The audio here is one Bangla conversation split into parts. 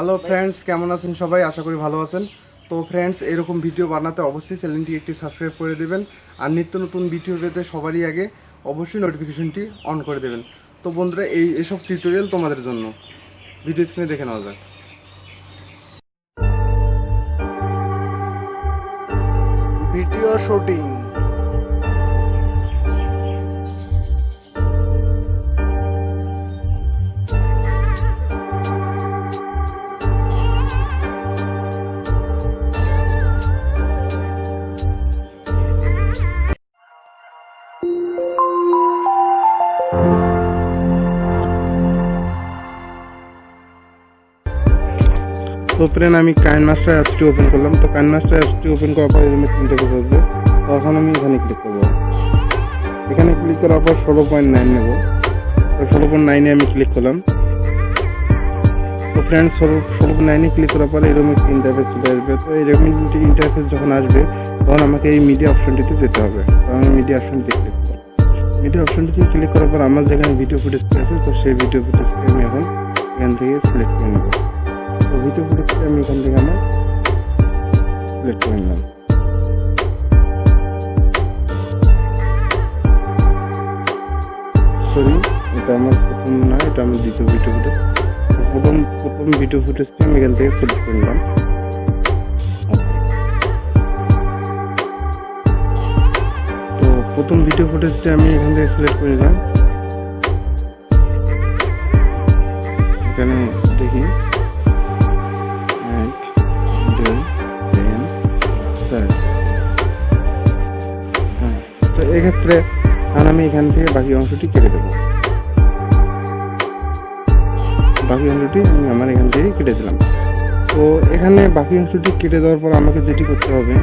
হ্যালো ফ্রেন্ডস, কেমন আছেন সবাই? আশা করি ভালো আছেন। তো ফ্রেন্ডস, এরকম ভিডিও বানাতে অবশ্যই চ্যানেলটি একটি সাবস্ক্রাইব করে দেবেন আর নিত্য নতুন ভিডিও পেতে সবারই আগে অবশ্যই নোটিফিকেশনটি অন করে দেবেন। তো বন্ধুরা, এইসব টিউটোরিয়াল তোমাদের জন্য ভিডিও স্ক্রিনে দেখে নেওয়া যাক। Video shooting. তো ফ্রেন্ড, আমি কাইনমাস্টার অ্যাপসটি ওপেন করলাম। তো কাইনমাস্টার অ্যাপসটি ওপেন করার পর এরকম তিনটে পেজ আসবে। তখন আমি এখানে ক্লিক করবো। এখানে ক্লিক করার পর 16.9 নেব। তো 16.9-এ আমি ক্লিক করলাম। তো ফ্রেন্ড, 16.9-এ ক্লিক করার পরে এরকম একটি ইন্টারফেস চলে আসবে। তো এরকম একটি ইন্টারফেস যখন আসবে তখন আমাকে এই মিডিয়া অপশনটিতে যেতে হবে। তো আমি মিডিয়া অপশনটিতে ক্লিক করব। মিডিয়া অপশনটিতে ক্লিক করার পর আমার যেখানে ভিডিও ফুটেজটি আছে, তো সেই ভিডিও ফুটেজটি আমি এখন এখান থেকে সিলেক্ট করে নেব। তো ভিডিও ফুটেজটি আমি এখান থেকে আমার সিলেক্ট করে নিলাম। সরি, এটা আমার প্রথম না, এটা আমার দ্বিতীয় ভিডিও ফুটেজ। প্রথম ভিডিও ফুটেজটি আমি এখান থেকে সিলেক্ট করে নিলাম। তো প্রথম ভিডিও ফুটেজটি আমি এখান থেকে সিলেক্ট করে নিলাম। এখানে দেখি 1, 2, 3, 4। হ্যাঁ, তো এক্ষেত্রে আমি এখান থেকে বাকি অংশটি কেটে দেবো। বাকি অংশটি আমি আমার এখান থেকে কেটে দিলাম। তো এখানে বাকি অংশটি কেটে দেওয়ার পর আমাকে যেটি করতে হবে,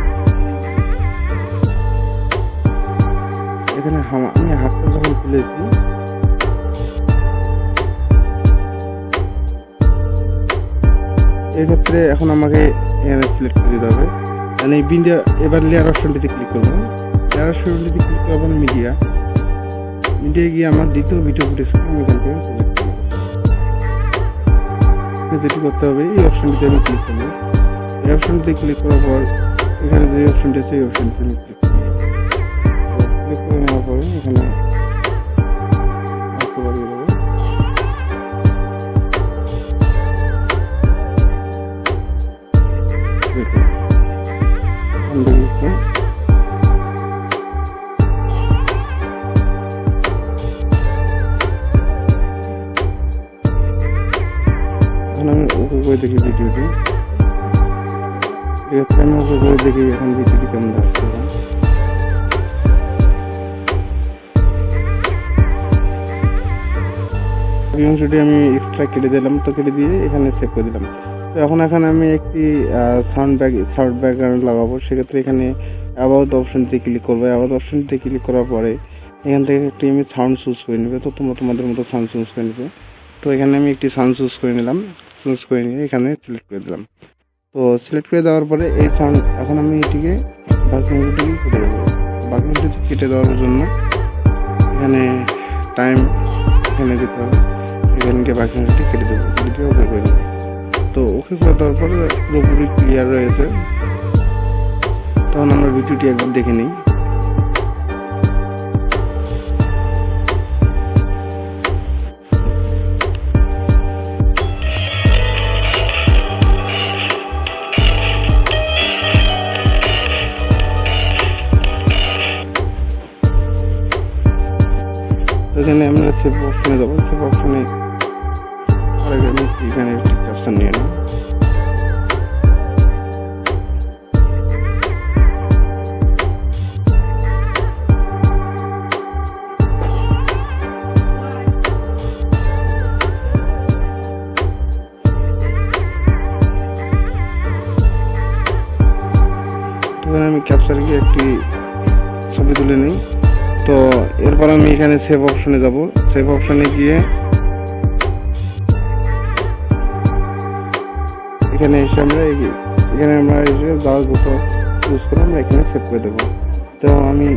এখানে আমি হাতটা যখন তুলেছি, এক্ষেত্রে এখন আমাকে এখানে সিলেক্ট করে দিতে হবে। মানে এই বিন্ডিয়া, এবার লেয়ার অপশনটিতে ক্লিক করবো। লেয়ার অপশনটিতে ক্লিক করবো, মিডিয়া গিয়ে আমার দ্বিতীয় ভিডিও ফুটেজকে আমি এখান থেকে সিলেক্ট করবো। যেটি করতে হবে, এই অপশনটিতে আমি ক্লিক করবো। এই অপশনটিতে ক্লিক করার পর এখানে যে অপশনটি আছে এই অপশনটিতে আমি ক্লিক করবো। ক্লিক করে নেওয়ার পরে এখানে বাড়িয়ে দেবো। আমি ওকে করে দেখি ভিডিওটি। আমি ওকে করে দেখি এখন ভিডিওটি কেমন আসছে। এই অংশটি আমি এক্সট্রা কেটে দিলাম। তো কেটে দিয়ে এখানে সেভ করে দিলাম। তো এখন এখানে আমি একটি সাউন্ড ব্যাকগ্রাউন্ড লাগাবো। সেক্ষেত্রে এখানে অ্যাবাউট অপশনটিতে ক্লিক করবো। অ্যাবাউট অপশনটিতে ক্লিক করার পরে এখান থেকে একটি আমি সাউন্ড চুজ করে নেবে। তো তোমরা তোমাদের মতো সাউন্ড চুজ করে নেবে। তো এখানে আমি একটি সাউন্ড চুজ করে নিলাম। চুজ করে নিয়ে এখানে সিলেক্ট করে দিলাম। তো সিলেক্ট করে দেওয়ার পরে এই সাউন্ড, এখন আমি এটিকে বাকি অংশটিকে কেটে দেবো। বাকি অংশটি কেটে দেওয়ার জন্য এখানে টাইম এখানে দিতে হবে। এখানকে বাকি অংশটি কেটে দেবো, কেটে ওকে করে দেবো। তো ওকে করে দেওয়ার পরে পুরোপুরি ক্লিয়ার রয়েছে। তখন আমরা ভিডিওটি একবার দেখে নিই। এখানে আমরা সেভ অপশনে যাবো। সেভ অপশনে আমি এখানে একটি ক্যাপশন নিয়ে নেব। আমি ক্যাপচারকে একটি ছবি তুলে নিই। তো এরপর আমি এখানে সেভ অপশনে যাব। সেভ অপশনে গিয়ে এখানে এসে আমরা এসে যাওয়ার মতো চুজ করে আমরা এখানে সেভ করে দেবো। তো আমি